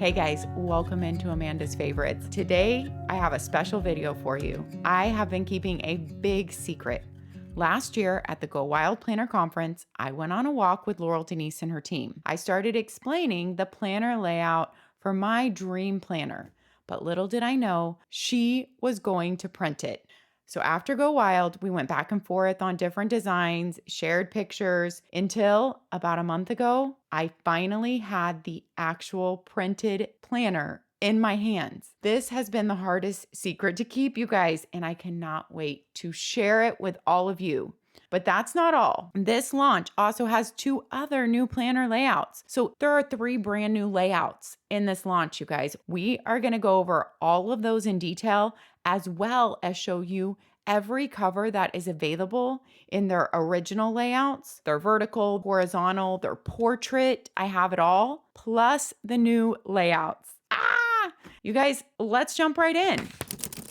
Hey guys, welcome into Amanda's Favorites. Today, I have a special video for you. I have been keeping a big secret. Last year at the Go Wild Planner Conference, I went on a walk with Laurel, Denise, and her team. I started explaining the planner layout for my dream planner, but little did I know she was going to print it. So after Go Wild, we went back and forth on different designs, shared pictures, until about a month ago, I finally had the actual printed planner in my hands. This has been the hardest secret to keep, you guys, and I cannot wait to share it with all of you. But that's not all. This launch also has 2 other new planner layouts. So there are 3 brand new layouts in this launch, you guys. We are going to go over all of those in detail, as well as show you every cover that is available in their original layouts, their vertical, horizontal, their portrait. I have it all, plus the new layouts. You guys, let's jump right in.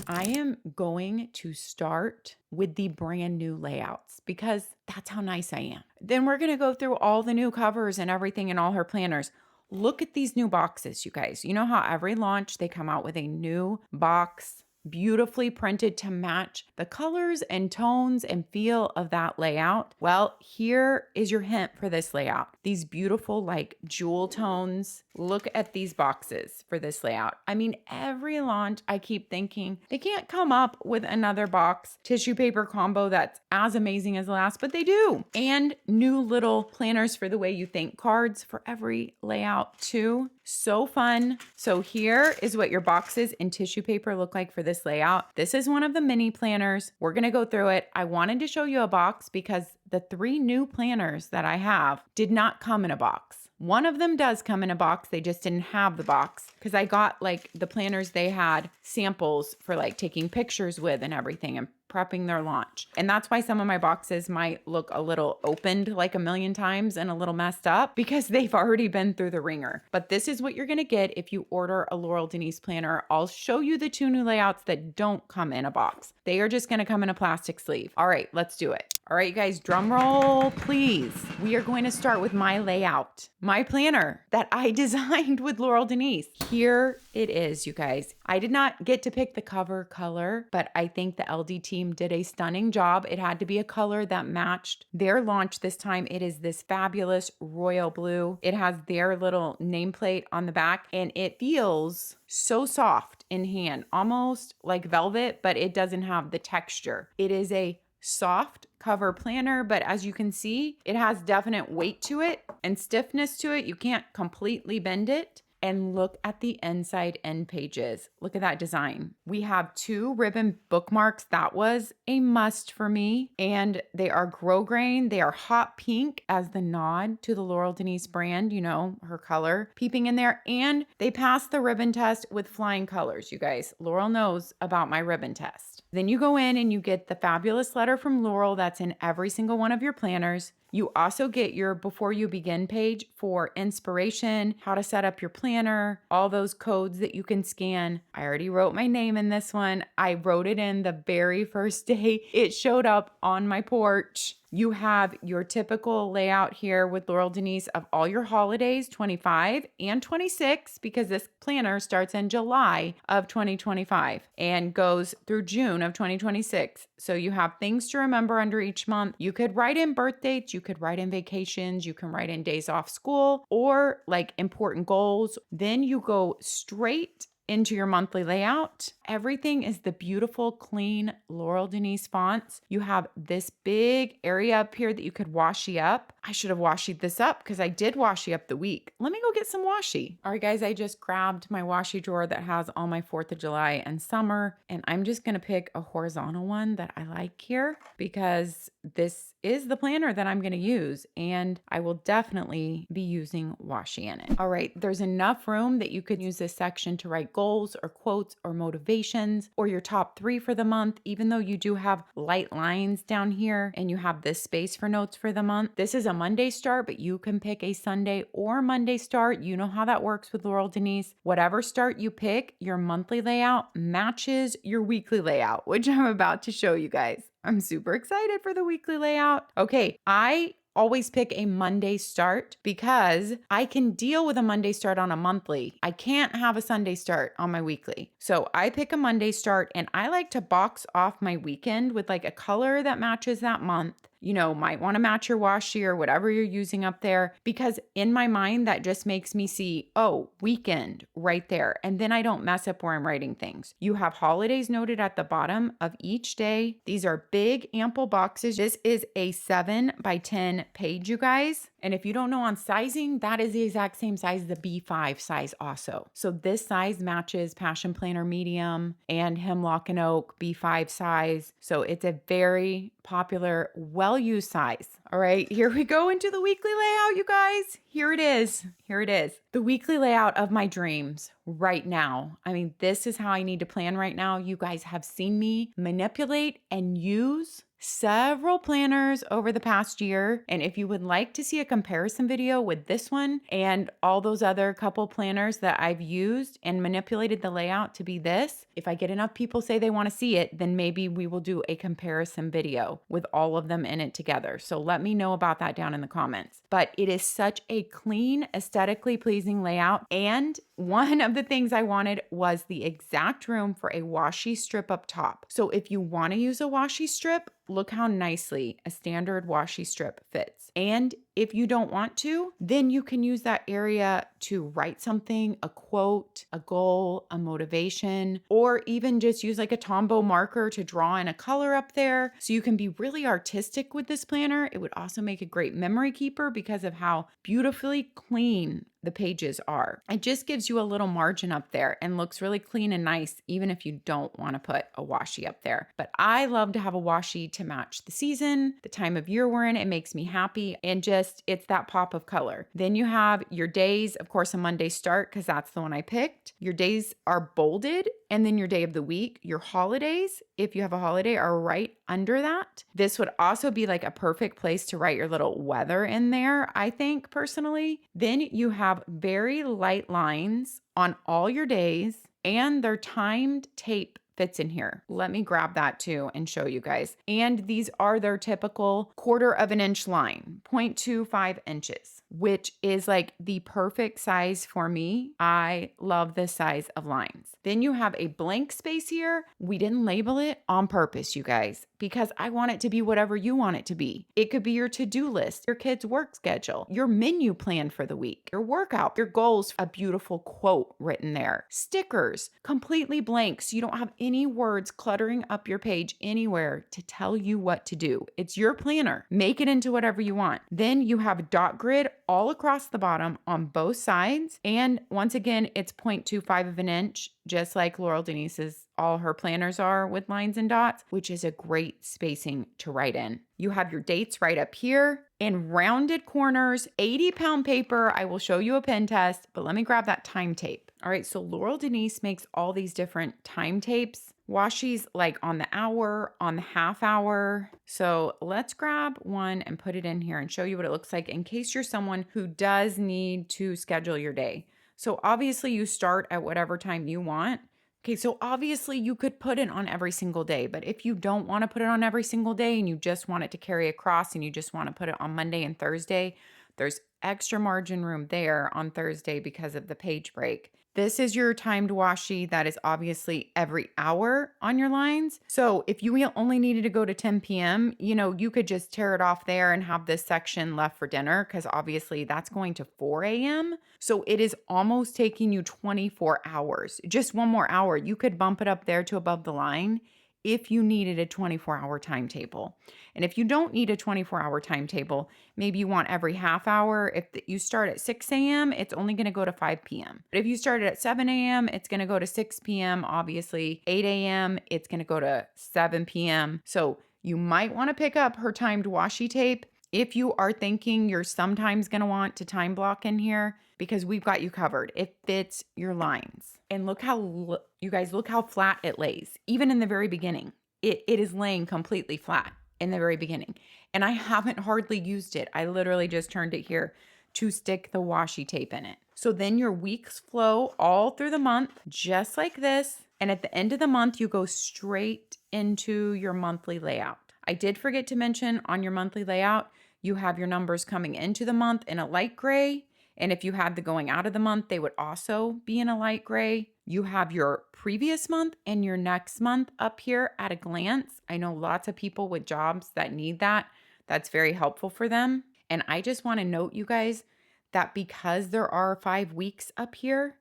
I am going to start with the brand new layouts because that's how nice I am. Then we're going to go through all the new covers and everything in all her planners. Look at these new boxes, you guys. You know how every launch they come out with a new box, beautifully printed to match the colors and tones and feel of that layout? Well, here is your hint for this layout. These beautiful like jewel tones. Look at these boxes for this layout. I mean, every launch I keep thinking they can't come up with another box tissue paper combo that's as amazing as the last, but they do. And new little planners for the way you think cards for every layout too. So fun. So here is what your boxes in tissue paper look like for this layout. This is one of the mini planners. We're going to go through it. I wanted to show you a box because the 3 new planners that I have did not come in a box. One of them does come in a box. They just didn't have the box because I got like the planners, they had samples for like taking pictures with and everything and prepping their launch. And that's why some of my boxes might look a little opened like a million times and a little messed up because they've already been through the ringer. But this is what you're going to get if you order a Laurel Denise planner. I'll show you the 2 new layouts that don't come in a box. They are just going to come in a plastic sleeve. All right, let's do it. All right, you guys, drum roll, please. We are going to start with my layout, my planner that I designed with Laurel Denise. Here it is, you guys. I did not get to pick the cover color, but I think the LD team did a stunning job. It had to be a color that matched their launch this time. It is this fabulous royal blue. It has their little nameplate on the back, and it feels so soft in hand, almost like velvet, but it doesn't have the texture. It is a soft cover planner, but as you can see, it has definite weight to it and stiffness to it. You can't completely bend it. And look at the inside end pages. Look at that design. We have 2 ribbon bookmarks. That was a must for me. And they are grosgrain. They are hot pink as the nod to the Laurel Denise brand, you know, her color peeping in there. And they passed the ribbon test with flying colors, you guys. Laurel knows about my ribbon test. Then you go in and you get the fabulous letter from Laurel that's in every single one of your planners. You also get your before you begin page for inspiration, how to set up your planner, all those codes that you can scan. I already wrote my name in this one. I wrote it in the very first day it showed up on my porch. You have your typical layout here with Laurel Denise of all your holidays, 25 and 26, because this planner starts in July of 2025 and goes through June of 2026. So you have things to remember under each month. You could write in birth dates, you could write in vacations, you can write in days off school or like important goals. Then you go straight into your monthly layout. Everything is the beautiful, clean Laurel Denise fonts. You have this big area up here that you could washi up. I should have washied this up because I did washi up the week. Let me go get some washi. All right, guys, I just grabbed my washi drawer that has all my 4th of July and summer, and I'm just gonna pick a horizontal one that I like here because this is the planner that I'm gonna use, and I will definitely be using washi in it. All right, there's enough room that you could use this section to write goals or quotes or motivations or your top 3 for the month, even though you do have light lines down here and you have this space for notes for the month. This is a Monday start, but you can pick a Sunday or Monday start. You know how that works with Laurel Denise. Whatever start you pick, your monthly layout matches your weekly layout, which I'm about to show you guys. I'm super excited for the weekly layout. Okay, I always pick a Monday start because I can deal with a Monday start on a monthly. I can't have a Sunday start on my weekly. So I pick a Monday start, and I like to box off my weekend with like a color that matches that month. You know, might want to match your washi or whatever you're using up there, because in my mind, that just makes me see, oh, weekend right there. And then I don't mess up where I'm writing things. You have holidays noted at the bottom of each day. These are big, ample boxes. This is a 7 by 10 page, you guys. And if you don't know on sizing, that is the exact same size, the B5 size also. So this size matches Passion Planner Medium and Hemlock and Oak B5 size. So it's a very popular, well-used size. All right, here we go into the weekly layout, you guys. Here it is. Here it is. The weekly layout of my dreams right now. I mean, this is how I need to plan right now. You guys have seen me manipulate and use several planners over the past year. And if you would like to see a comparison video with this one and all those other couple planners that I've used and manipulated the layout to be this, if I get enough people say they want to see it, then maybe we will do a comparison video with all of them in it together. So let me know about that down in the comments. But it is such a clean, aesthetically pleasing layout. And one of the things I wanted was the exact room for a washi strip up top. So if you want to use a washi strip, look how nicely a standard washi strip fits. And if you don't want to, then you can use that area to write something, a quote, a goal, a motivation, or even just use like a Tombow marker to draw in a color up there. So you can be really artistic with this planner. It would also make a great memory keeper because of how beautifully clean the pages are. It just gives you a little margin up there and looks really clean and nice, even if you don't want to put a washi up there. But I love to have a washi to match the season, the time of year we're in. It makes me happy, and just it's that pop of color. Then you have your days, of course, a Monday start because that's the one I picked. Your days are bolded, and then your day of the week. Your holidays, if you have a holiday, are right under that. This would also be like a perfect place to write your little weather in there, I think personally. Then you have very light lines on all your days, and their timed tape fits in here. Let me grab that too and show you guys. And these are their typical 1/4 of an inch line, 0.25 inches, which is like the perfect size for me. I love this size of lines. Then you have a blank space here. We didn't label it on purpose, you guys, because I want it to be whatever you want it to be. It could be your to-do list, your kid's work schedule, your menu plan for the week, your workout, your goals, a beautiful quote written there, stickers, completely blank so you don't have any words cluttering up your page anywhere to tell you what to do. It's your planner. Make it into whatever you want. Then you have dot grid all across the bottom on both sides. And once again, it's 0.25 of an inch, just like Laurel Denise's, all her planners are with lines and dots, which is a great spacing to write in. You have your dates right up here in rounded corners, 80-pound paper. I will show you a pen test, but let me grab that time tape. All right, so Laurel Denise makes all these different time tapes. Washi's like on the hour, on the half hour. So let's grab one and put it in here and show you what it looks like in case you're someone who does need to schedule your day. So obviously you start at whatever time you want. Okay, so obviously you could put it on every single day, but if you don't want to put it on every single day and you just want it to carry across and you just want to put it on Monday and Thursday, there's extra margin room there on Thursday because of the page break. This is your timed washi that is obviously every hour on your lines. So if you only needed to go to 10 p.m., you could just tear it off there and have this section left for dinner because obviously that's going to 4 a.m. So it is almost taking you 24 hours. Just one more hour. You could bump it up there to above the line if you needed a 24-hour timetable. And if you don't need a 24-hour timetable, maybe you want every half hour. If you start at 6 a.m., it's only going to go to 5 p.m. But if you started at 7 a.m., it's going to go to 6 p.m. Obviously, 8 a.m., it's going to go to 7 p.m. So you might want to pick up her timed washi tape if you are thinking you're sometimes going to want to time block in here, because we've got you covered. It fits your lines. And look how, you guys, look how flat it lays. Even in the very beginning, it is laying completely flat in the very beginning. And I haven't hardly used it. I literally just turned it here to stick the washi tape in it. So then your weeks flow all through the month, just like this. And at the end of the month, you go straight into your monthly layout. I did forget to mention on your monthly layout, You have your numbers coming into the month in a light gray. And if you had the going out of the month, they would also be in a light gray. You have your previous month and your next month up here at a glance. I know lots of people with jobs that need that. That's very helpful for them. And I just want to note, you guys, that because there are 5 weeks up here,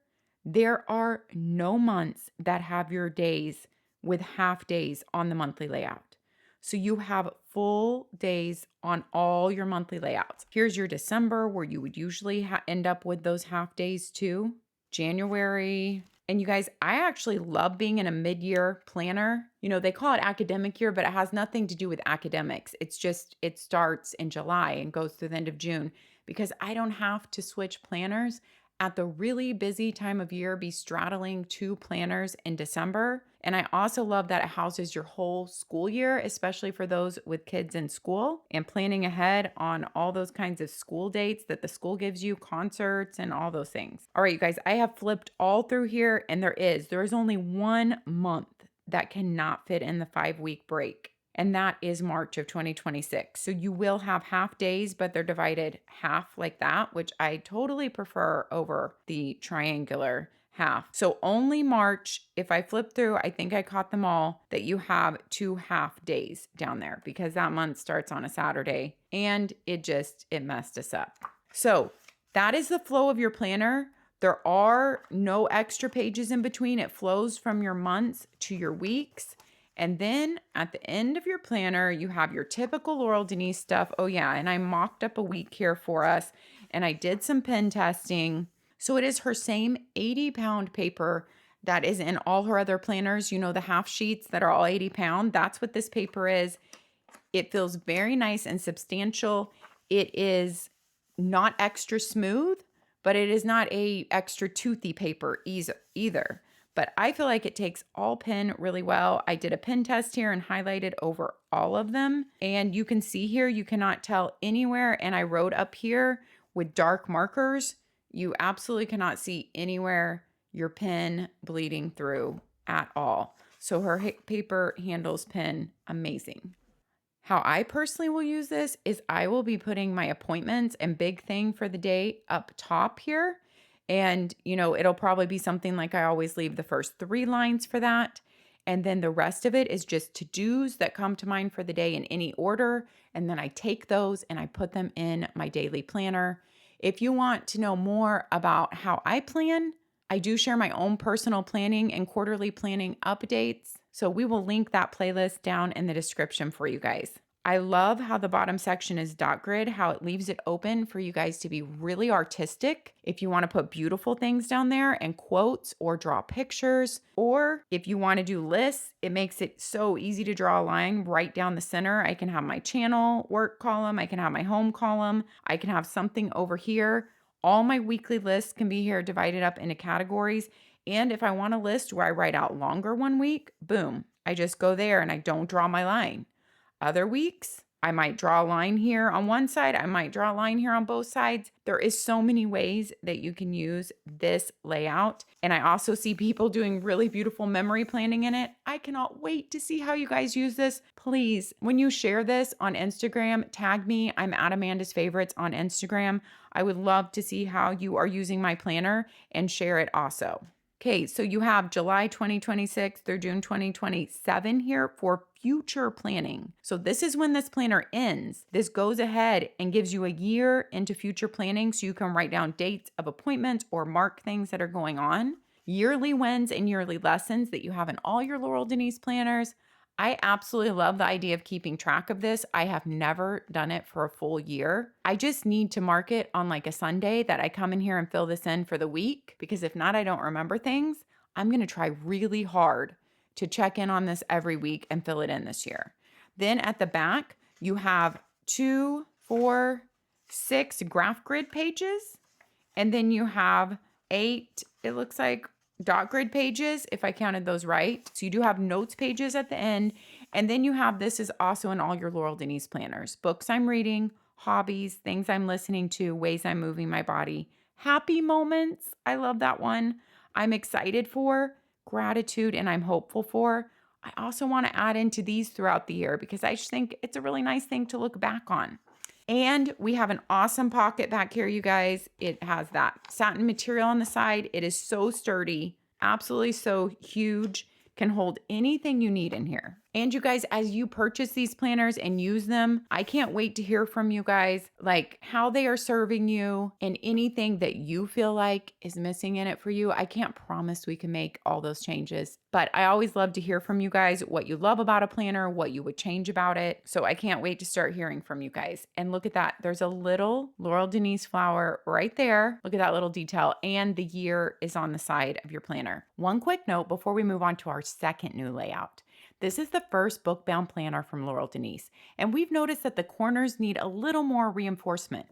there are no months that have your days with half days on the monthly layout. So you have full days on all your monthly layouts. Here's your December, where you would usually end up with those half days too. January. And you guys, I actually love being in a mid-year planner. You know, they call it academic year, but it has nothing to do with academics. It's just, it starts in July and goes through the end of June, because I don't have to switch planners at the really busy time of year, be straddling 2 planners in December. And I also love that it houses your whole school year, especially for those with kids in school and planning ahead on all those kinds of school dates that the school gives you, concerts and all those things. All right, you guys, I have flipped all through here, and there is only 1 month that cannot fit in the 5-week break. And that is March of 2026. So you will have half days, but they're divided half like that, which I totally prefer over the triangular half. So only March, if I flip through, I think I caught them all, that you have 2 half days down there, because that month starts on a Saturday and it messed us up. So that is the flow of your planner. There are no extra pages in between. It flows from your months to your weeks. And then at the end of your planner, you have your typical Laurel Denise stuff. Oh yeah, and I mocked up a week here for us, and I did some pen testing. So it is her same 80-pound paper that is in all her other planners. You know, the half sheets that are all 80-pound. That's what this paper is. It feels very nice and substantial. It is not extra smooth, but it is not a extra toothy paper either. But I feel like it takes all pen really well. I did a pen test here and highlighted over all of them. And you can see here, you cannot tell anywhere. And I wrote up here with dark markers. You absolutely cannot see anywhere your pen bleeding through at all. So her paper handles pen amazing. How I personally will use this is I will be putting my appointments and big thing for the day up top here. And, you know, it'll probably be something like I always leave the first 3 lines for that. And then the rest of it is just to-dos that come to mind for the day in any order. And then I take those and I put them in my daily planner. If you want to know more about how I plan, I do share my own personal planning and quarterly planning updates. So we will link that playlist down in the description for you guys. I love how the bottom section is dot grid, how it leaves it open for you guys to be really artistic. If you want to put beautiful things down there and quotes or draw pictures, or if you want to do lists, it makes it so easy to draw a line right down the center. I can have my channel work column. I can have my home column. I can have something over here. All my weekly lists can be here divided up into categories. And if I want a list where I write out longer one week, boom, I just go there and I don't draw my line. Other weeks, I might draw a line here on one side. I might draw a line here on both sides. There is so many ways that you can use this layout. And I also see people doing really beautiful memory planning in it. I cannot wait to see how you guys use this. Please, when you share this on Instagram, tag me. I'm at Amanda's Favorites on Instagram. I would love to see how you are using my planner and share it also. Okay, so you have July 2026 through June 2027 here for future planning. So this is when this planner ends. This goes ahead and gives you a year into future planning, so you can write down dates of appointments or mark things that are going on, yearly wins and yearly lessons that you have in all your Laurel Denise planners. I absolutely love the idea of keeping track of this. I have never done it for a full year. I just need to mark it on like a Sunday that I come in here and fill this in for the week, because if not, I don't remember things. I'm going to try really hard to check in on this every week and fill it in this year. Then at the back, you have 2, 4, 6 graph grid pages. And then you have 8, it looks like, dot grid pages, if I counted those right. So you do have notes pages at the end. And then you have, this is also in all your Laurel Denise planners, books I'm reading, hobbies, things I'm listening to, ways I'm moving my body, happy moments. I love that one. I'm excited for, gratitude, and I'm hopeful for. I also want to add into these throughout the year because I just think it's a really nice thing to look back on. And we have an awesome pocket back here, you guys. It has that satin material on the side. It is so sturdy, absolutely so huge, can hold anything you need in here. And you guys, as you purchase these planners and use them, I can't wait to hear from you guys, like how they are serving you and anything that you feel like is missing in it for you. I can't promise we can make all those changes, but I always love to hear from you guys what you love about a planner, what you would change about it. So I can't wait to start hearing from you guys. And look at that. There's a little Laurel Denise flower right there. Look at that little detail. And the year is on the side of your planner. One quick note before we move on to our second new layout. This is the first book-bound planner from Laurel Denise, and we've noticed that the corners need a little more reinforcement.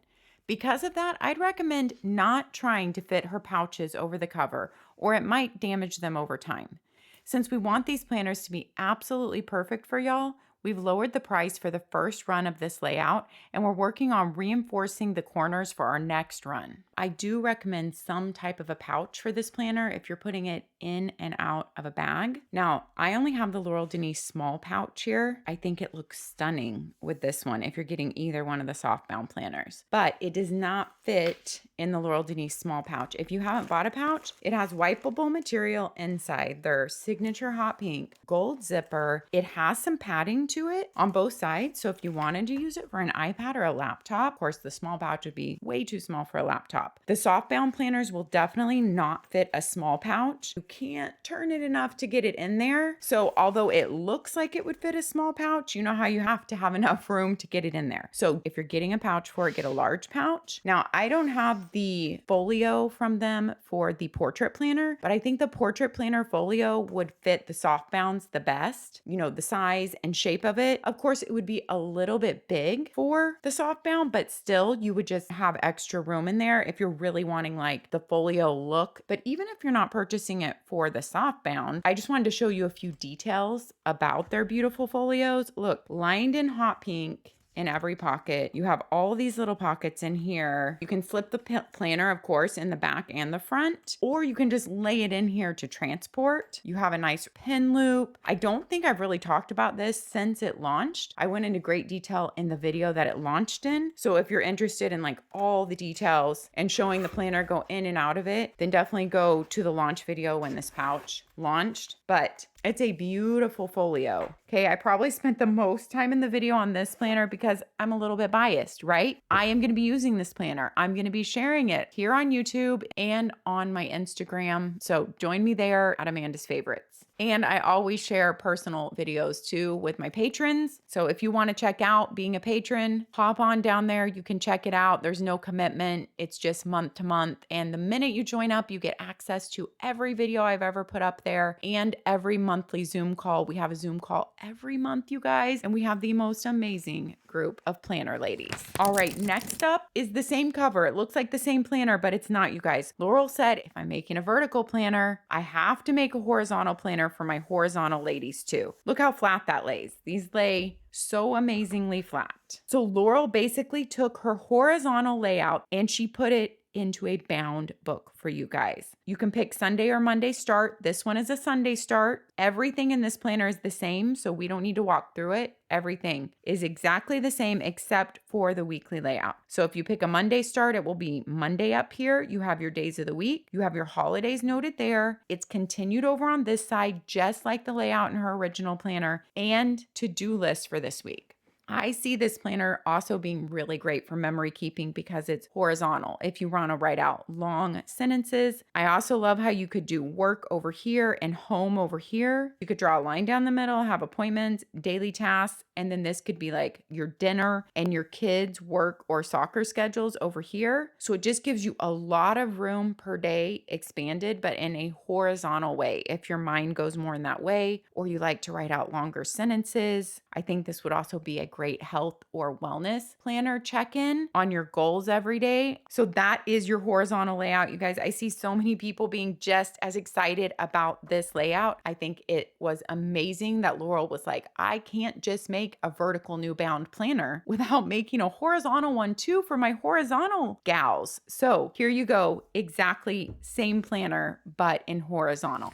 Because of that, I'd recommend not trying to fit her pouches over the cover, or it might damage them over time. Since we want these planners to be absolutely perfect for y'all, we've lowered the price for the first run of this layout, and we're working on reinforcing the corners for our next run. I do recommend some type of a pouch for this planner if you're putting it in and out of a bag. Now, I only have the Laurel Denise small pouch here. I think it looks stunning with this one if you're getting either one of the Softbound planners, but it does not fit in the Laurel Denise small pouch. If you haven't bought a pouch, it has wipeable material inside, their signature hot pink gold zipper. It has some padding to it on both sides, so if you wanted to use it for an iPad or a laptop, of course the small pouch would be way too small for a laptop. The Softbound planners will definitely not fit a small pouch. You can't turn it enough to get it in there. So although it looks like it would fit a small pouch, you know how you have to have enough room to get it in there. So if you're getting a pouch for it, get a large pouch. Now, I don't have the folio from them for the portrait planner, but I think the portrait planner folio would fit the Softbounds the best. You know, the size and shape of it. Of course, it would be a little bit big for the Softbound, but still you would just have extra room in there if you're really wanting like the folio look. But even if you're not purchasing it for the Softbound, I just wanted to show you a few details about their beautiful folios. Look, lined in hot pink in every pocket. You have all these little pockets in here. You can slip the planner, of course, in the back and the front, or you can just lay it in here to transport. You have a nice pin loop. I don't think I've really talked about this since it launched. I went into great detail in the video that it launched in. So if you're interested in like all the details and showing the planner go in and out of it, then definitely go to the launch video when this pouch launched. But it's a beautiful folio. Okay, I probably spent the most time in the video on this planner because I'm a little bit biased, right? I am going to be using this planner. I'm going to be sharing it here on YouTube and on my Instagram. So join me there at Amanda's Favorites. And I always share personal videos too with my patrons. So if you want to check out being a patron, hop on down there. You can check it out. There's no commitment. It's just month to month. And the minute you join up, you get access to every video I've ever put up there and every monthly Zoom call. We have a Zoom call every month, you guys, and we have the most amazing group of planner ladies. All right, next up is the same cover. It looks like the same planner, but it's not, you guys. Laurel said, if I'm making a vertical planner, I have to make a horizontal planner for my horizontal ladies too. Look how flat that lays. These lay so amazingly flat. So Laurel basically took her horizontal layout and she put it into a bound book for you guys. You can pick Sunday or Monday start. This one is a Sunday start. Everything in this planner is the same, so we don't need to walk through it. Everything is exactly the same except for the weekly layout. So if you pick a Monday start, it will be Monday up here. You have your days of the week. You have your holidays noted there. It's continued over on this side, just like the layout in her original planner, and to-do list for this week. I see this planner also being really great for memory keeping because it's horizontal. If you want to write out long sentences, I also love how you could do work over here and home over here. You could draw a line down the middle, have appointments, daily tasks, and then this could be like your dinner and your kids' work or soccer schedules over here. So it just gives you a lot of room per day expanded, but in a horizontal way. If your mind goes more in that way, or you like to write out longer sentences, I think this would also be a great health or wellness planner check-in on your goals every day. So that is your horizontal layout. You guys, I see so many people being just as excited about this layout. I think it was amazing that Laurel was like, I can't just make a vertical new bound planner without making a horizontal one too for my horizontal gals. So here you go, exactly same planner, but in horizontal.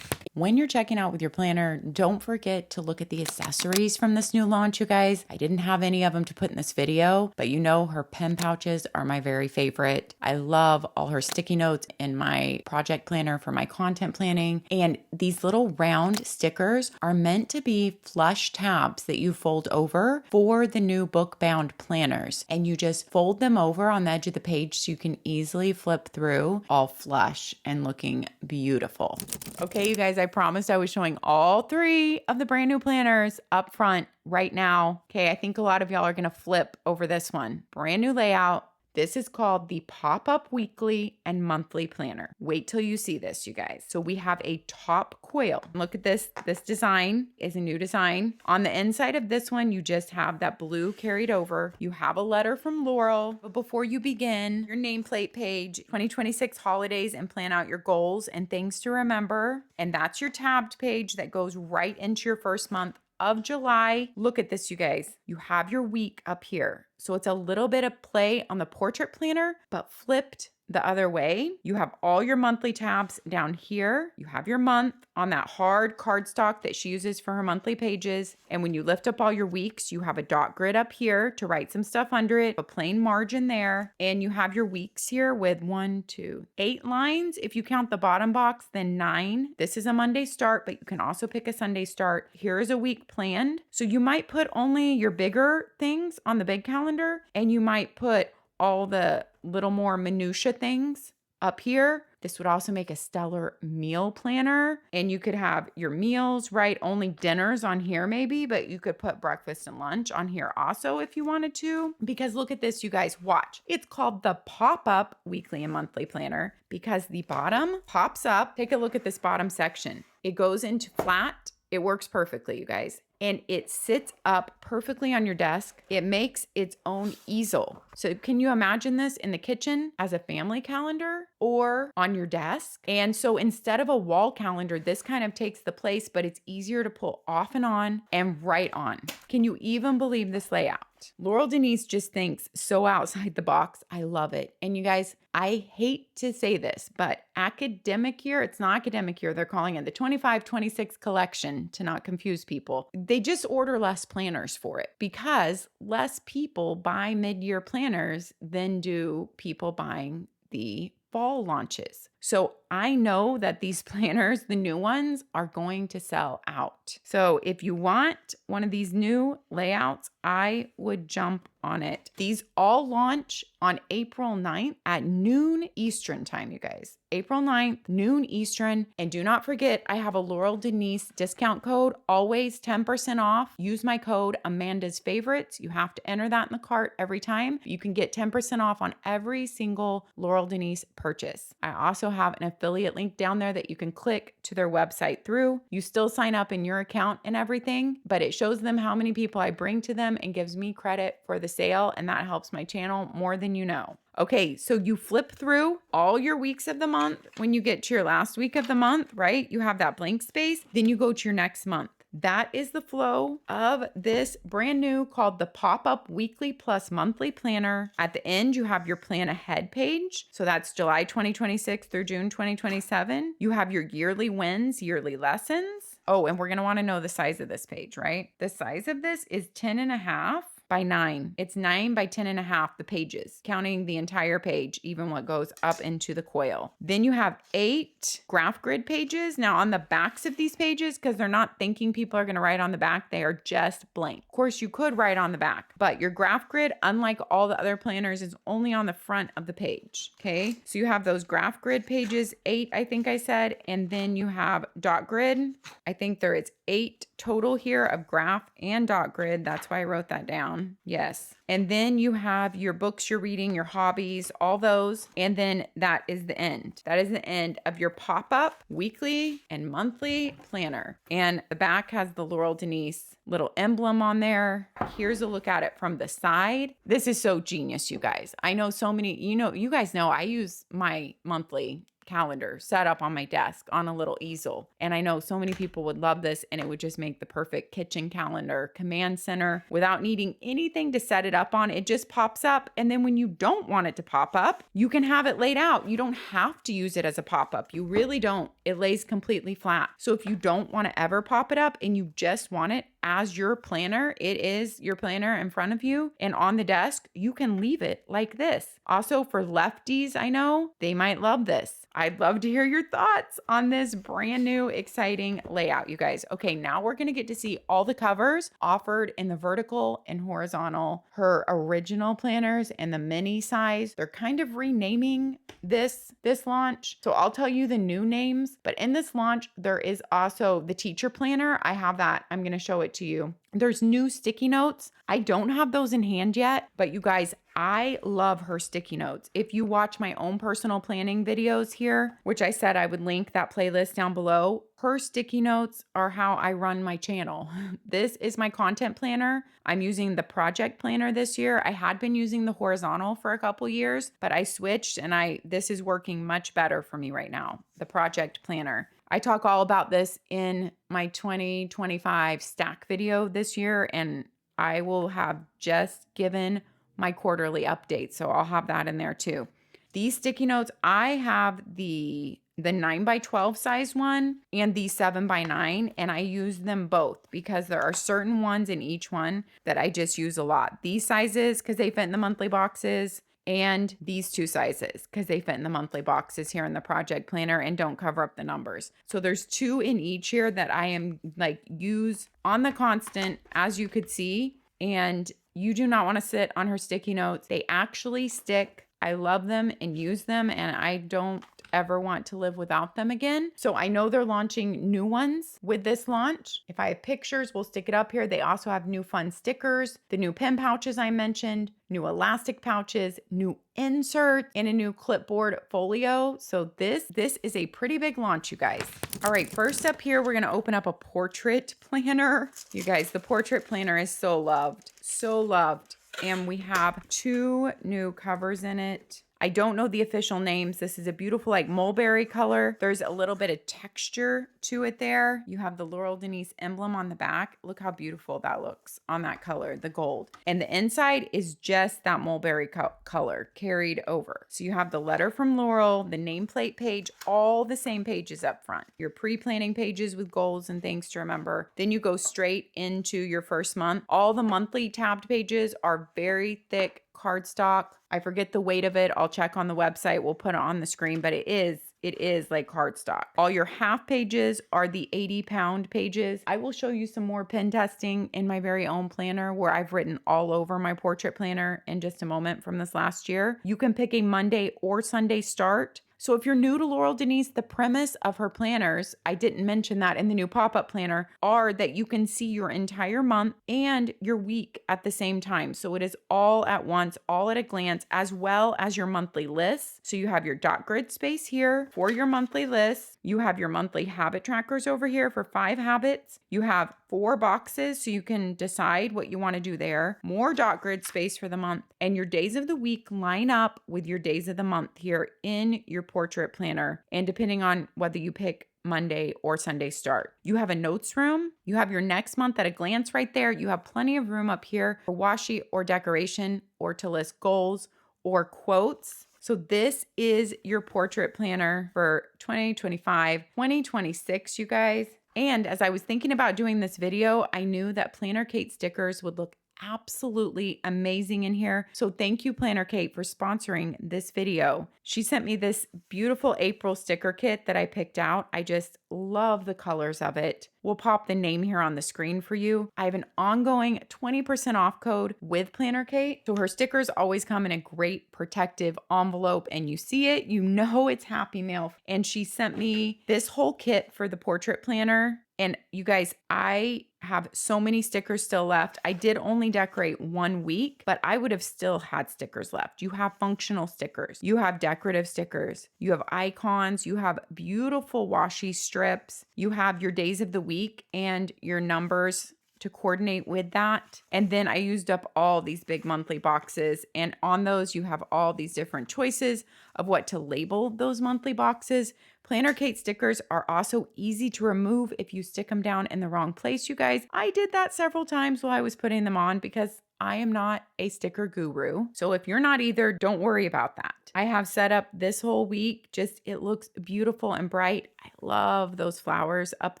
When you're checking out with your planner, don't forget to look at the accessories from this new launch, you guys. I didn't have any of them to put in this video, but you know her pen pouches are my very favorite. I love all her sticky notes in my project planner for my content planning. And these little round stickers are meant to be flush tabs that you fold over for the new book bound planners. And you just fold them over on the edge of the page so you can easily flip through, all flush and looking beautiful. Okay, you guys, I promised I was showing all 3 of the brand new planners up front right now. Okay, I think a lot of y'all are going to flip over this one. Brand new layout. This is called the Pop-Up Weekly and Monthly Planner. Wait till you see this, you guys. So we have a top coil. Look at this. This design is a new design. On the inside of this one, you just have that blue carried over. You have a letter from Laurel. But before you begin, your nameplate page, 2026 holidays, and plan out your goals and things to remember. And that's your tabbed page that goes right into your first month of July. Look at this, you guys. You have your week up here. So it's a little bit of play on the portrait planner, but flipped the other way. You have all your monthly tabs down here. You have your month on that hard cardstock that she uses for her monthly pages. And when you lift up all your weeks, you have a dot grid up here to write some stuff under it, a plain margin there. And you have your weeks here with 1, 2, 8 lines. If you count the bottom box, then 9. This is a Monday start, but you can also pick a Sunday start. Here is a week planned. So you might put only your bigger things on the big calendar, and you might put all the little more minutia things up here. This would also make a stellar meal planner, and you could have your meals, right? Only dinners on here maybe, but you could put breakfast and lunch on here also if you wanted to, because look at this, you guys, watch. It's called the Pop-Up Weekly and Monthly Planner because the bottom pops up. Take a look at this bottom section. It goes into flat. It works perfectly, you guys. And it sits up perfectly on your desk. It makes its own easel. So can you imagine this in the kitchen as a family calendar or on your desk? And so instead of a wall calendar, this kind of takes the place, but it's easier to pull off and on and write on. Can you even believe this layout? Laurel Denise just thinks so outside the box. I love it. And you guys, I hate to say this, but academic year, it's not academic year. They're calling it the 25-26 collection to not confuse people. They just order less planners for it because less people buy mid-year planners than do people buying the fall launches. So I know that these planners, the new ones, are going to sell out. So if you want one of these new layouts, I would jump on it. These all launch on April 9th at noon Eastern time, you guys. April 9th, noon Eastern. And do not forget, I have a Laurel Denise discount code, always 10% off. Use my code Amanda's Favorites. You have to enter that in the cart every time. You can get 10% off on every single Laurel Denise purchase. I also have an affiliate link down there that you can click to their website through. You still sign up in your account and everything, but it shows them how many people I bring to them and gives me credit for the sale, and that helps my channel more than you know. Okay, so you flip through all your weeks of the month. When you get to your last week of the month, right, you have that blank space, then you go to your next month. That is the flow of this brand new called the Pop-Up Weekly Plus Monthly Planner. At the end, you have your plan ahead page. So that's July 2026 through June 2027. You have your yearly wins, yearly lessons. Oh, and we're going to want to know the size of this page, right? The size of this is 10.5 by 9. It's 9 by 10.5, the pages, counting the entire page, even what goes up into the coil. Then you have 8 graph grid pages. Now on the backs of these pages, because they're not thinking people are going to write on the back, they are just blank. Of course, you could write on the back, but your graph grid, unlike all the other planners, is only on the front of the page. Okay, so you have those graph grid pages, 8, I think I said, and then you have dot grid. I think there is 8 total here of graph and dot grid. That's why I wrote that down. Yes. And then you have your books you're reading, your hobbies, all those. And then that is the end. That is the end of your pop-up weekly and monthly planner. And the back has the Laurel Denise little emblem on there. Here's a look at it from the side. This is so genius, you guys. I know so many, you guys know I use my monthly calendar set up on my desk on a little easel. And I know so many people would love this, and it would just make the perfect kitchen calendar command center without needing anything to set it up on. It just pops up. And then when you don't want it to pop up, you can have it laid out. You don't have to use it as a pop-up. You really don't. It lays completely flat. So if you don't want to ever pop it up and you just want it as your planner, it is your planner in front of you and on the desk, you can leave it like this. Also for lefties, I know they might love this. I'd love to hear your thoughts on this brand new exciting layout, you guys. Okay, now we're going to get to see all the covers offered in the vertical and horizontal, her original planners and the mini size. They're kind of renaming this launch. So I'll tell you the new names, but in this launch, there is also the teacher planner. I have that. I'm going to show it to you. There's new sticky notes. I don't have those in hand yet, but you guys, I love her sticky notes. If you watch my own personal planning videos here, which I said I would link that playlist down below, her sticky notes are how I run my channel. This is my content planner. I'm using the project planner this year. I had been using the horizontal for a couple years, but I switched and this is working much better for me right now, the project planner. I talk all about this in my 2025 stack video this year, and I will have just given my quarterly update. So I'll have that in there too. These sticky notes, I have the 9x12 size one and the 7x9, and I use them both because there are certain ones in each one that I just use a lot. These sizes, because they fit in the monthly boxes, and these two sizes because they fit in the monthly boxes here in the project planner and don't cover up the numbers. So there's two in each here that I am use on the constant, as you could see, and you do not want to sit on her sticky notes. They actually stick. I love them and use them, and I don't ever want to live without them again. So I know they're launching new ones with this launch. If I have pictures, we'll stick it up here. They also have new fun stickers, the new pen pouches I mentioned, new elastic pouches, new inserts, and a new clipboard folio. So this is a pretty big launch, you guys. All right, first up here, we're going to open up a portrait planner. You guys, the portrait planner is so loved, so loved. And we have two new covers in it. I don't know the official names. This is a beautiful mulberry color. There's a little bit of texture to it there. You have the Laurel Denise emblem on the back. Look how beautiful that looks on that color, the gold. And the inside is just that mulberry color carried over. So you have the letter from Laurel, the nameplate page, all the same pages up front. Your pre-planning pages with goals and things to remember. Then you go straight into your first month. All the monthly tabbed pages are very thick cardstock. I forget the weight of it. I'll check on the website. We'll put it on the screen, but it is like cardstock. All your half pages are the 80-pound pages. I will show you some more pen testing in my very own planner where I've written all over my portrait planner in just a moment from this last year. You can pick a Monday or Sunday start. So if you're new to Laurel Denise, the premise of her planners, I didn't mention that in the new pop-up planner, are that you can see your entire month and your week at the same time. So it is all at once, all at a glance, as well as your monthly lists. So you have your dot grid space here for your monthly lists. You have your monthly habit trackers over here for 5 habits. You have 4 boxes so you can decide what you want to do there. More dot grid space for the month. And your days of the week line up with your days of the month here in your portrait planner. And depending on whether you pick Monday or Sunday start. You have a notes room. You have your next month at a glance right there. You have plenty of room up here for washi or decoration or to list goals or quotes. So this is your portrait planner for 2025, 2026, you guys. And as I was thinking about doing this video, I knew that Planner Kate stickers would look absolutely amazing in here. So thank you, Planner Kate, for sponsoring this video. She sent me this beautiful April sticker kit that I picked out. I just love the colors of it. We'll pop the name here on the screen for you. I have an ongoing 20% off code with Planner Kate. So her stickers always come in a great protective envelope, and you see it, you know it's Happy Mail. And she sent me this whole kit for the portrait planner. And you guys, I have so many stickers still left. I did only decorate 1 week, but I would have still had stickers left. You have functional stickers. You have decorative stickers. You have icons. You have beautiful washi strips. You have your days of the week and your numbers to coordinate with that. And then I used up all these big monthly boxes. And on those, you have all these different choices of what to label those monthly boxes. Planner Kate stickers are also easy to remove if you stick them down in the wrong place, you guys. I did that several times while I was putting them on because I am not a sticker guru. So if you're not either, don't worry about that. I have set up this whole week. Just, it looks beautiful and bright. I love those flowers up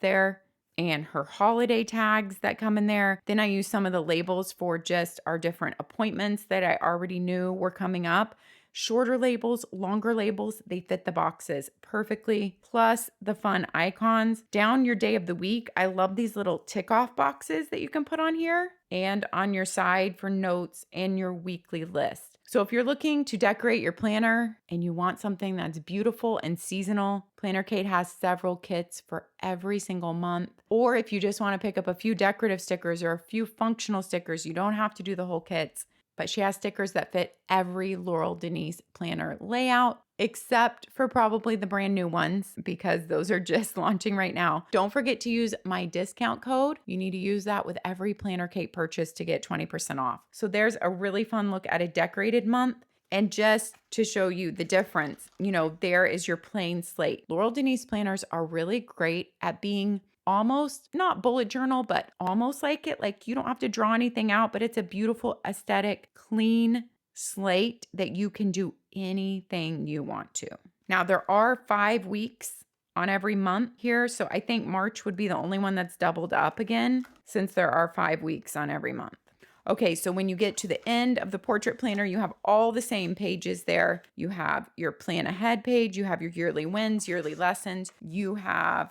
there and her holiday tags that come in there. Then I use some of the labels for just our different appointments that I already knew were coming up. Shorter labels, longer labels, they fit the boxes perfectly. Plus the fun icons. Down your day of the week, I love these little tick off boxes that you can put on here and on your side for notes and your weekly list. So if you're looking to decorate your planner and you want something that's beautiful and seasonal, Planner Kate has several kits for every single month. Or if you just want to pick up a few decorative stickers or a few functional stickers, you don't have to do the whole kits. But she has stickers that fit every Laurel Denise planner layout, except for probably the brand new ones because those are just launching right now. Don't forget to use my discount code. You need to use that with every Planner Kate purchase to get 20% off. So there's a really fun look at a decorated month. And just to show you the difference, there is your plain slate. Laurel Denise planners are really great at being almost not bullet journal, but almost like it. Like you don't have to draw anything out, but it's a beautiful, aesthetic, clean slate that you can do anything you want to. Now, there are 5 weeks on every month here. So I think March would be the only one that's doubled up again since there are 5 weeks on every month. Okay, so when you get to the end of the portrait planner, you have all the same pages there. You have your plan ahead page, you have your yearly wins, yearly lessons, you have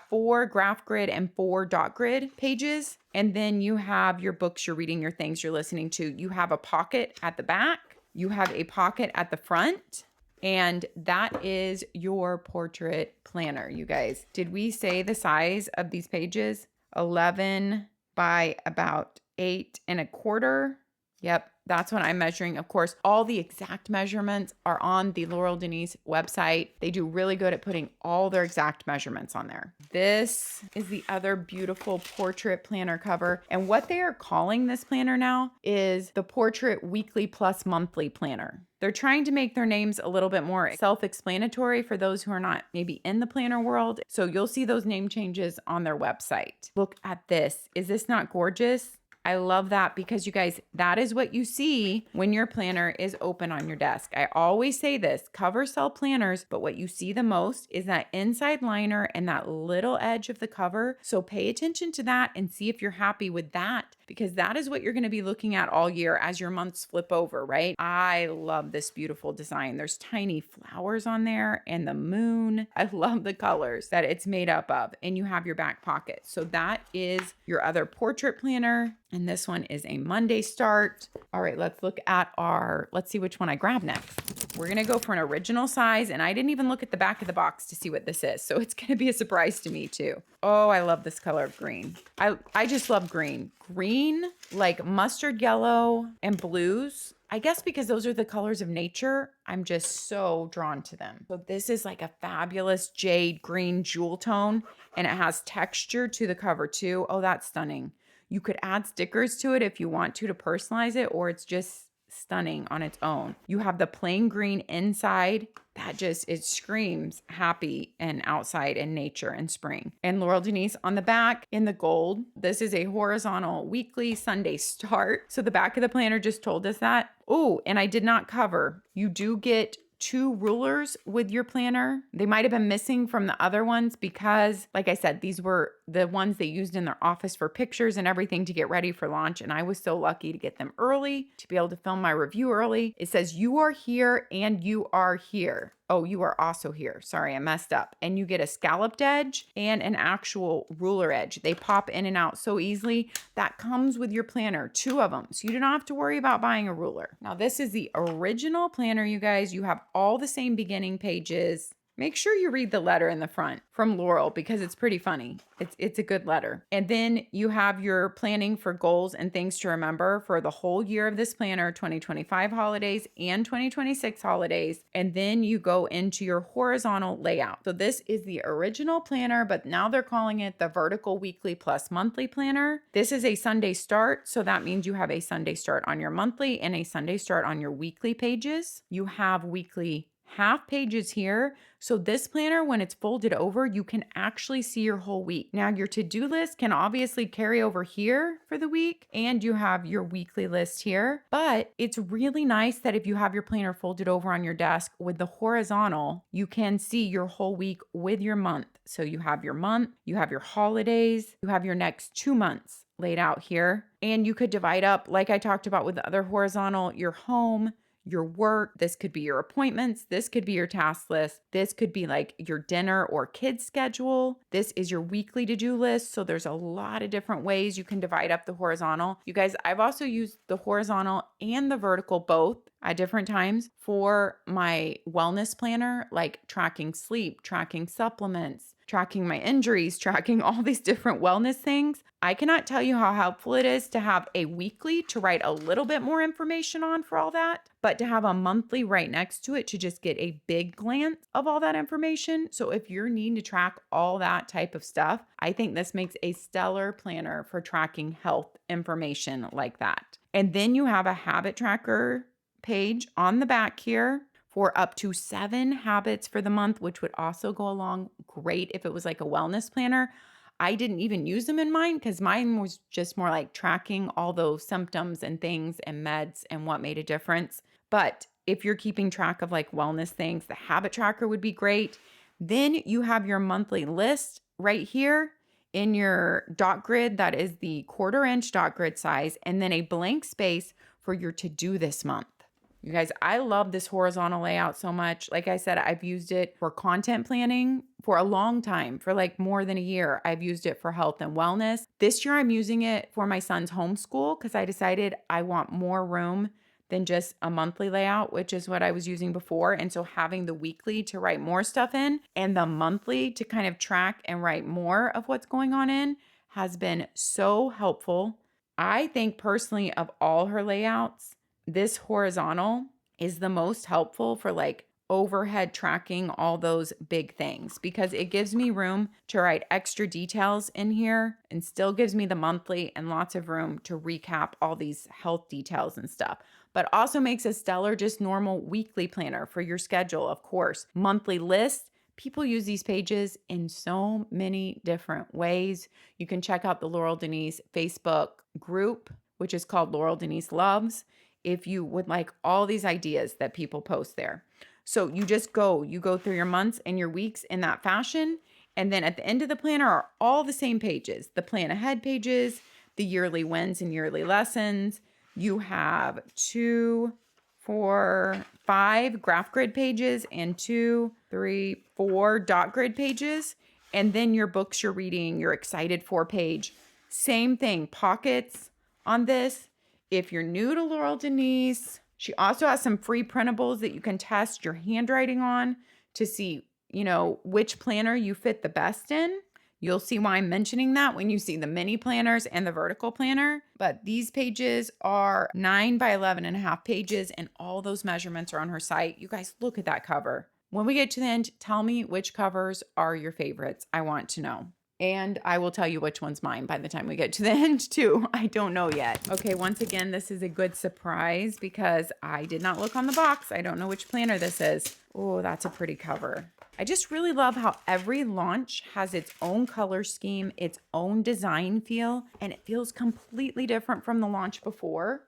4 graph grid and 4 dot grid pages. And then you have your books you're reading, your things you're listening to. You have a pocket at the back. You have a pocket at the front. And that is your portrait planner, you guys. Did we say the size of these pages? 11 by about 8.25. Yep, that's what I'm measuring. Of course, all the exact measurements are on the Laurel Denise website. They do really good at putting all their exact measurements on there. This is the other beautiful portrait planner cover. And what they are calling this planner now is the Portrait Weekly Plus Monthly Planner. They're trying to make their names a little bit more self-explanatory for those who are not maybe in the planner world. So you'll see those name changes on their website. Look at this. Is this not gorgeous? I love that because you guys, that is what you see when your planner is open on your desk. I always say this, covers sell planners, but what you see the most is that inside liner and that little edge of the cover. So pay attention to that and see if you're happy with that, because that is what you're going to be looking at all year as your months flip over, right? I love this beautiful design. There's tiny flowers on there and the moon. I love the colors that it's made up of, and you have your back pocket. So that is your other portrait planner. And this one is a Monday start. All right, let's see which one I grab next. We're gonna go for an original size, and I didn't even look at the back of the box to see what this is. So it's gonna be a surprise to me too. Oh, I love this color of green. I just love green. Green, like mustard yellow and blues. I guess because those are the colors of nature, I'm just so drawn to them. So this is like a fabulous jade green jewel tone, and it has texture to the cover too. Oh, that's stunning. You could add stickers to it if you want to personalize it, or it's just stunning on its own. You have the plain green inside that it screams happy and outside and nature and spring. And Laurel Denise on the back in the gold. This is a horizontal weekly Sunday start. So the back of the planner just told us that. Oh, and I did not cover. You do get 2 rulers with your planner. They might have been missing from the other ones because, like I said, these were the ones they used in their office for pictures and everything to get ready for launch. And I was so lucky to get them early, to be able to film my review early. It says you are here and you are here. Oh, you are also here. Sorry, I messed up. And you get a scalloped edge and an actual ruler edge. They pop in and out so easily. That comes with your planner, 2 of them. So you don't have to worry about buying a ruler. Now, this is the original planner, you guys. You have all the same beginning pages. Make sure you read the letter in the front from Laurel because it's pretty funny. It's a good letter. And then you have your planning for goals and things to remember for the whole year of this planner, 2025 holidays and 2026 holidays. And then you go into your horizontal layout. So this is the original planner, but now they're calling it the vertical weekly plus monthly planner. This is a Sunday start. So that means you have a Sunday start on your monthly and a Sunday start on your weekly pages. You have weekly half pages here. So this planner, when it's folded over, you can actually see your whole week. Now your to-do list can obviously carry over here for the week, and you have your weekly list here, but it's really nice that if you have your planner folded over on your desk with the horizontal, you can see your whole week with your month. So you have your month, you have your holidays, you have your next 2 months laid out here, and you could divide up, like I talked about with the other horizontal, your home, your work. This could be your appointments. This could be your task list. This could be like your dinner or kids schedule. This is your weekly to-do list. So there's a lot of different ways you can divide up the horizontal. You guys, I've also used the horizontal and the vertical both at different times for my wellness planner, like tracking sleep, tracking supplements, tracking my injuries, tracking all these different wellness things. I cannot tell you how helpful it is to have a weekly to write a little bit more information on for all that, but to have a monthly right next to it to just get a big glance of all that information. So if you're needing to track all that type of stuff, I think this makes a stellar planner for tracking health information like that. And then you have a habit tracker page on the back here for up to 7 habits for the month, which would also go along great if it was like a wellness planner. I didn't even use them in mine because mine was just more like tracking all those symptoms and things and meds and what made a difference. But if you're keeping track of like wellness things, the habit tracker would be great. Then you have your monthly list right here in your dot grid. That is the 1/4 inch dot grid size, and then a blank space for your to-do this month. You guys, I love this horizontal layout so much. Like I said, I've used it for content planning for a long time, for like more than a year. I've used it for health and wellness. This year, I'm using it for my son's homeschool because I decided I want more room than just a monthly layout, which is what I was using before. And so having the weekly to write more stuff in and the monthly to kind of track and write more of what's going on in has been so helpful. I think personally of all her layouts, this horizontal is the most helpful for like overhead tracking all those big things because it gives me room to write extra details in here and still gives me the monthly and lots of room to recap all these health details and stuff, but also makes a stellar just normal weekly planner for your schedule, of course. Monthly list. People use these pages in so many different ways. You can check out the Laurel Denise Facebook group, which is called Laurel Denise Loves, if you would like all these ideas that people post there. So you go through your months and your weeks in that fashion. And then at the end of the planner are all the same pages, the plan ahead pages, the yearly wins and yearly lessons. You have 2, 4, 5 graph grid pages and 2, 3, 4 dot grid pages. And then your books you're reading, your excited for page. Same thing, pockets on this. If you're new to Laurel Denise, she also has some free printables that you can test your handwriting on to see, which planner you fit the best in. You'll see why I'm mentioning that when you see the mini planners and the vertical planner. But these pages are 9 by 11.5 pages, and all those measurements are on her site. You guys, look at that cover. When we get to the end, tell me which covers are your favorites. I want to know. And I will tell you which one's mine by the time we get to the end too. I don't know yet. Okay, once again, this is a good surprise because I did not look on the box. I don't know which planner this is. Oh, that's a pretty cover. I just really love how every launch has its own color scheme, its own design feel, and it feels completely different from the launch before.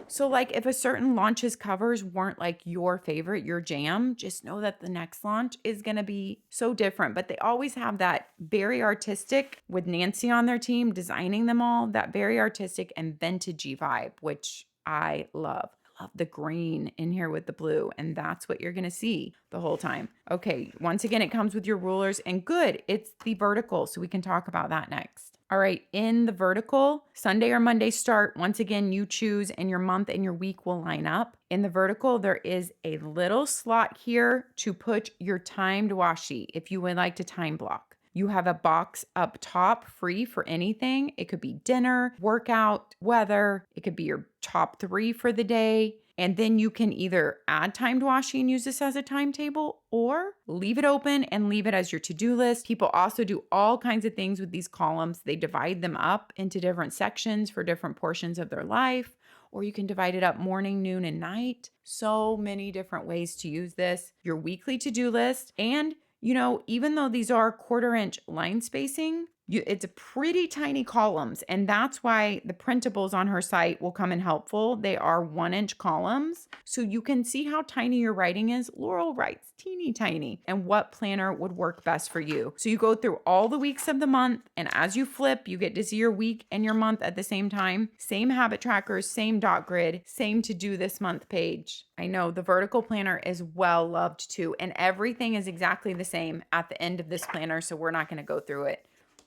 So like if a certain launch's covers weren't like your favorite, your jam, just know that the next launch is going to be so different. But they always have that very artistic, with Nancy on their team designing them all, that very artistic and vintagey vibe, which I love. love the green in here with the blue, and that's what you're going to see the whole time. Okay, once again, it comes with your rulers, and good, it's the vertical, so we can talk about that next. All right, in the vertical, Sunday or Monday start. Once again, you choose, and your month and your week will line up. In the vertical, there is a little slot here to put your timed washi if you would like to time block. You have a box up top free for anything. It could be dinner, workout, weather. It could be your top 3 for the day. And then you can either add timed washi and use this as a timetable or leave it open and leave it as your to-do list. People also do all kinds of things with these columns. They divide them up into different sections for different portions of their life, or you can divide it up morning, noon, and night. So many different ways to use this. Your weekly to-do list, and even though these are 1/4-inch line spacing, it's a pretty tiny columns, and that's why the printables on her site will come in helpful. They are 1-inch columns, so you can see how tiny your writing is. Laurel writes teeny tiny, and what planner would work best for you. So you go through all the weeks of the month, and as you flip, you get to see your week and your month at the same time. Same habit trackers, same dot grid, same to do this month page. I know the vertical planner is well loved too, and everything is exactly the same at the end of this planner, so we're not going to go through it.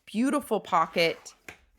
Beautiful pocket,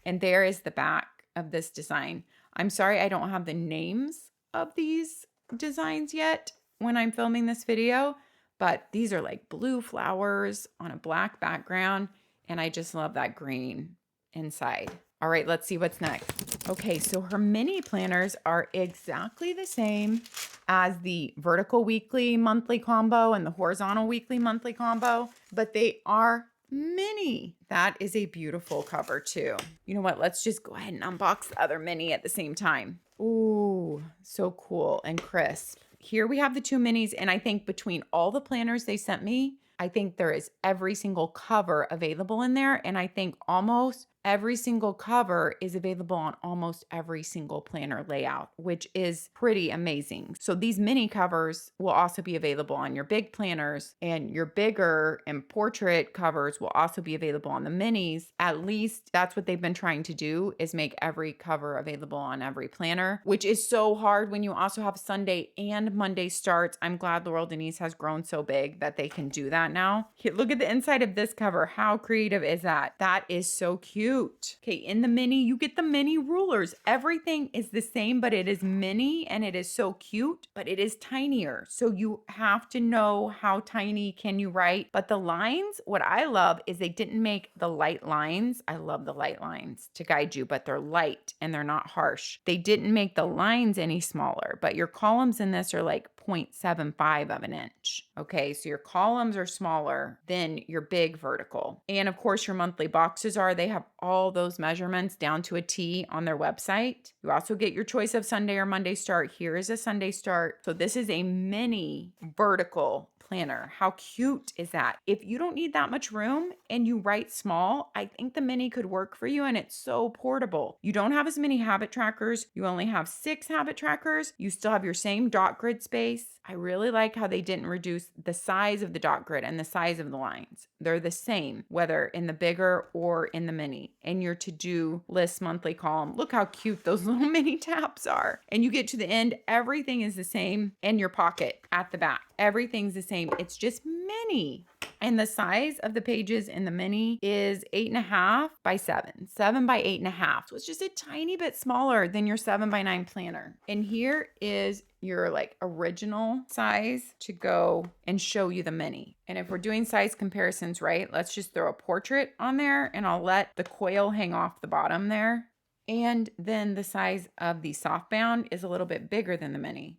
and there is the back of this design. I'm sorry I don't have the names of these designs yet when I'm filming this video, but these are like blue flowers on a black background, and I just love that green inside. All right, let's see what's next. Okay, so her mini planners are exactly the same as the vertical weekly monthly combo and the horizontal weekly monthly combo, but they are mini. That is a beautiful cover too. You know what? Let's just go ahead and unbox the other mini at the same time. Ooh, so cool and crisp. Here we have the 2 minis, and I think between all the planners they sent me, I think there is every single cover available in there, and I think almost every single cover is available on almost every single planner layout, which is pretty amazing. So these mini covers will also be available on your big planners, and your bigger and portrait covers will also be available on the minis. At least that's what they've been trying to do, is make every cover available on every planner, which is so hard when you also have Sunday and Monday starts. I'm glad Laurel Denise has grown so big that they can do that now. Here, look at the inside of this cover. How creative is that? That is so cute. Okay, in the mini, you get the mini rulers. Everything is the same, but it is mini, and it is so cute, but it is tinier. So you have to know how tiny can you write. But the lines, what I love is they didn't make the light lines. I love the light lines to guide you, but they're light and they're not harsh. They didn't make the lines any smaller, but your columns in this are like 0.75 of an inch. Okay, so your columns are smaller than your big vertical. And of course, your monthly boxes they have all those measurements down to a T on their website. You also get your choice of Sunday or Monday start. Here is a Sunday start. So this is a mini vertical planner. How cute is that? If you don't need that much room and you write small, I think the mini could work for you, and it's so portable. You don't have as many habit trackers. You only have 6 habit trackers. You still have your same dot grid space. I really like how they didn't reduce the size of the dot grid and the size of the lines. They're the same, whether in the bigger or in the mini. And your to-do list monthly column, look how cute those little mini tabs are. And you get to the end, everything is the same, and your pocket at the back. Everything's the same. It's just mini. And the size of the pages in the mini is 8.5 by 7 by 8.5. So it's just a tiny bit smaller than your 7 by 9 planner. And here is your original size to go and show you the mini. And if we're doing size comparisons, right, let's just throw a portrait on there, and I'll let the coil hang off the bottom there. And then the size of the Softbound is a little bit bigger than the mini.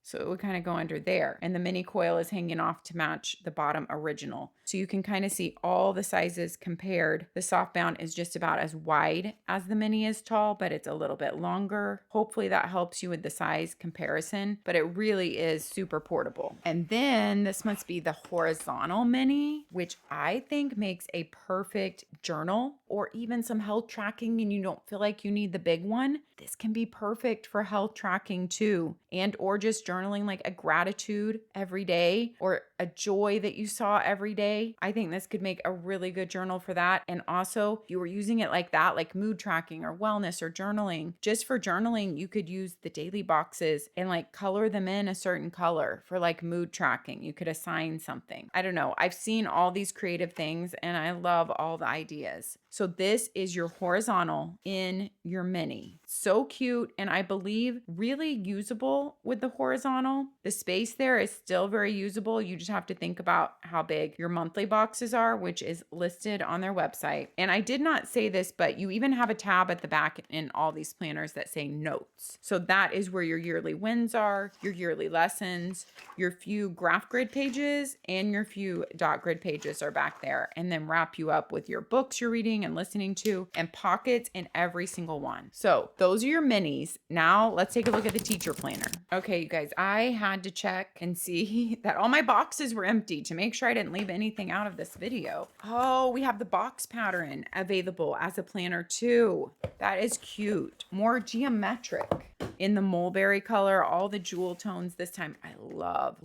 So it would kind of go under there. And the mini coil is hanging off to match the bottom original. So you can kind of see all the sizes compared. The Softbound is just about as wide as the mini is tall, but it's a little bit longer. Hopefully that helps you with the size comparison, but it really is super portable. And then this must be the horizontal mini, which I think makes a perfect journal or even some health tracking, and you don't feel like you need the big one. This can be perfect for health tracking too, and or just journaling like a gratitude every day or a joy that you saw every day, I think this could make a really good journal for that. And also, if you were using it like that, like mood tracking or wellness or journaling, just for journaling, you could use the daily boxes and like color them in a certain color for like mood tracking. You could assign something. I don't know. I've seen all these creative things and I love all the ideas. So this is your horizontal in your mini. So cute, and I believe really usable with the horizontal. The space there is still very usable. You just have to think about how big your monthly boxes are, which is listed on their website. And I did not say this, but you even have a tab at the back in all these planners that say notes. So that is where your yearly wins are, your yearly lessons, your few graph grid pages, and your few dot grid pages are back there. And then wrap you up with your books you're reading and listening to, and pockets in every single one. So those are your minis. Now let's take a look at the teacher planner. Okay, you guys, I had to check and see that all my boxes were empty to make sure I didn't leave anything out of this video. Oh, we have the box pattern available as a planner too. That is cute. More geometric in the mulberry color, all the jewel tones this time. I love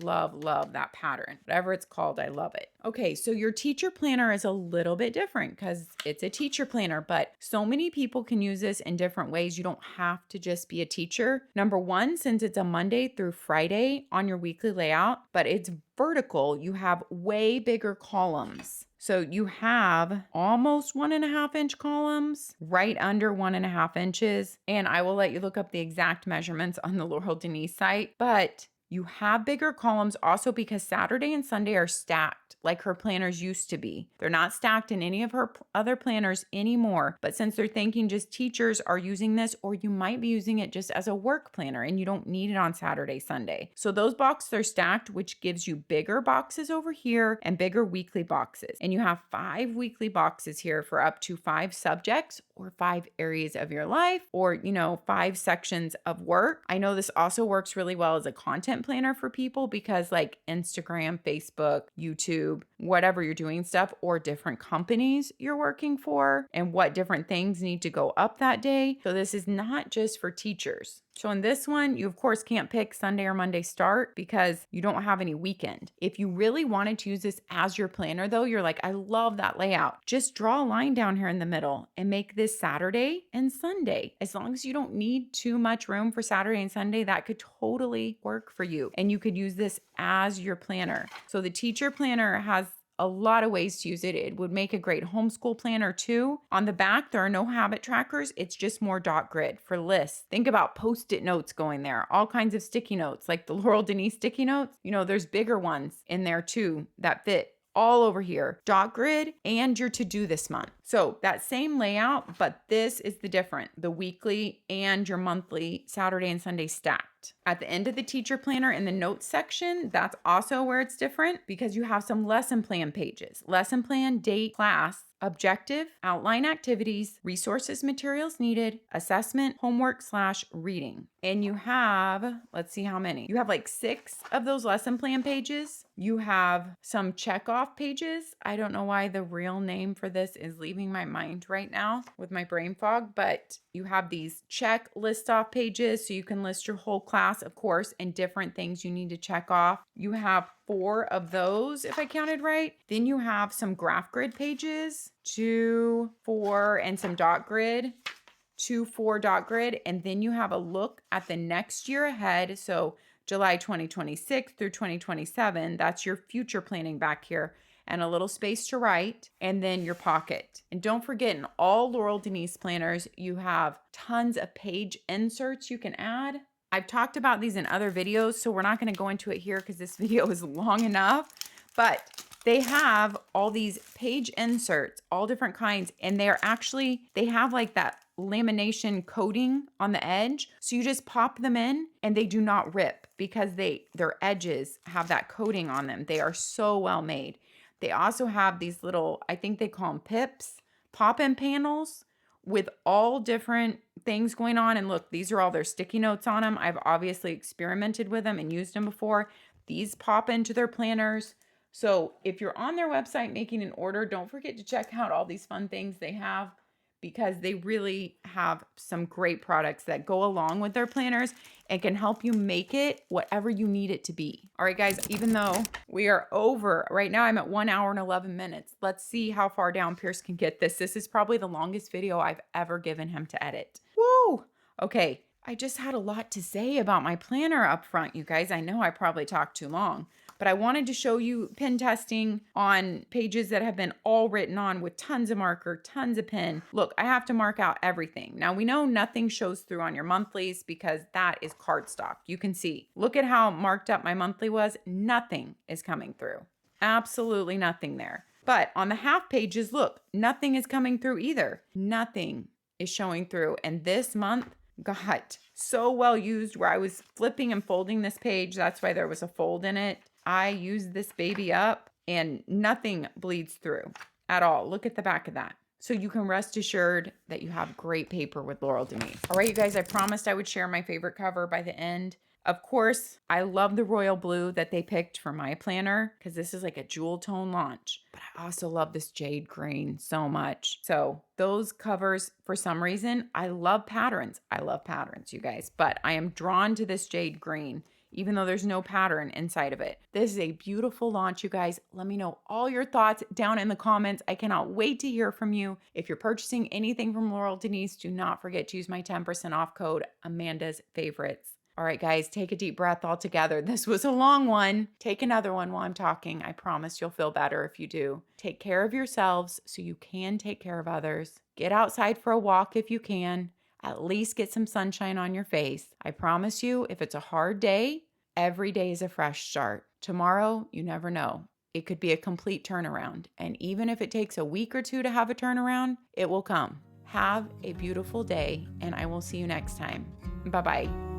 that pattern. Whatever it's called, I love it. Okay, so your teacher planner is a little bit different because it's a teacher planner, but so many people can use this in different ways. You don't have to just be a teacher. Number one, since it's a Monday through Friday on your weekly layout, but it's vertical, you have way bigger columns. So you have almost 1.5-inch columns, right under 1.5 inches. And I will let you look up the exact measurements on the Laurel Denise site, but you have bigger columns also because Saturday and Sunday are stacked like her planners used to be. They're not stacked in any of her other planners anymore, but since they're thinking just teachers are using this, or you might be using it just as a work planner and you don't need it on Saturday, Sunday. So those boxes are stacked, which gives you bigger boxes over here and bigger weekly boxes. And you have 5 weekly boxes here for up to 5 subjects or 5 areas of your life, or 5 sections of work. I know this also works really well as a content planner for people because like Instagram, Facebook, YouTube, whatever you're doing stuff, or different companies you're working for and what different things need to go up that day. So this is not just for teachers. So in this one, you of course can't pick Sunday or Monday start because you don't have any weekend. If you really wanted to use this as your planner though, you're like, I love that layout. Just draw a line down here in the middle and make this Saturday and Sunday. As long as you don't need too much room for Saturday and Sunday, that could totally work for you. And you could use this as your planner. So the teacher planner has a lot of ways to use it. It would make a great homeschool planner too. On the back, there are no habit trackers. It's just more dot grid for lists. Think about Post-it notes going there, all kinds of sticky notes, like the Laurel Denise sticky notes. There's bigger ones in there too that fit all over here, dot grid and your to-do this month. So that same layout, but this is the different, the weekly and your monthly Saturday and Sunday stacked. At the end of the teacher planner in the notes section, that's also where it's different because you have some lesson plan pages, lesson plan, date, class, objective, outline activities, resources, materials needed, assessment, homework/reading. And you have, let's see how many. You have like 6 of those lesson plan pages. You have some check off pages. I don't know why the real name for this is leaving my mind right now with my brain fog, but you have these check list off pages so you can list your whole class, of course, and different things you need to check off. You have 4 of those, if I counted right. Then you have some graph grid pages, 2, 4, and some dot grid, 2, 4 dot grid. And then you have a look at the next year ahead. So July 2026 through 2027, that's your future planning back here, and a little space to write, and then your pocket. And don't forget, in all Laurel Denise planners, you have tons of page inserts you can add. I've talked about these in other videos, so we're not going to go into it here because this video is long enough, but they have all these page inserts, all different kinds, and they have like that lamination coating on the edge. So you just pop them in and they do not rip because their edges have that coating on them. They are so well made. They also have these little, I think they call them pips, pop-in panels with all different things going on. And look, these are all their sticky notes on them. I've obviously experimented with them and used them before. These pop into their planners. So if you're on their website making an order, don't forget to check out all these fun things they have because they really have some great products that go along with their planners and can help you make it whatever you need it to be. All right, guys, even though we are over, right now I'm at 1 hour and 11 minutes. Let's see how far down Pierce can get this. This is probably the longest video I've ever given him to edit. Woo! Okay, I just had a lot to say about my planner up front, you guys. I know I probably talked too long, but I wanted to show you pen testing on pages that have been all written on with tons of marker, tons of pen. Look, I have to mark out everything. Now we know nothing shows through on your monthlies because that is cardstock. You can see, look at how marked up my monthly was. Nothing is coming through. Absolutely nothing there. But on the half pages, look, nothing is coming through either. Nothing is showing through. And this month got so well used where I was flipping and folding this page. That's why there was a fold in it. I used this baby up and nothing bleeds through at all. Look at the back of that. So you can rest assured that you have great paper with Laurel Denise. All right, you guys, I promised I would share my favorite cover by the end. Of course, I love the royal blue that they picked for my planner because this is like a jewel tone launch. But I also love this jade green so much. So those covers, for some reason, I love patterns. I love patterns, you guys. But I am drawn to this jade green, even though there's no pattern inside of it. This is a beautiful launch, you guys. Let me know all your thoughts down in the comments. I cannot wait to hear from you. If you're purchasing anything from Laurel Denise, do not forget to use my 10% off code Amanda's Favorites. All right, guys, take a deep breath all together. This was a long one. Take another one while I'm talking. I promise you'll feel better if you do. Take care of yourselves so you can take care of others. Get outside for a walk if you can. At least get some sunshine on your face. I promise you, if it's a hard day, every day is a fresh start. Tomorrow, you never know. It could be a complete turnaround. And even if it takes a week or two to have a turnaround, it will come. Have a beautiful day, and I will see you next time. Bye-bye.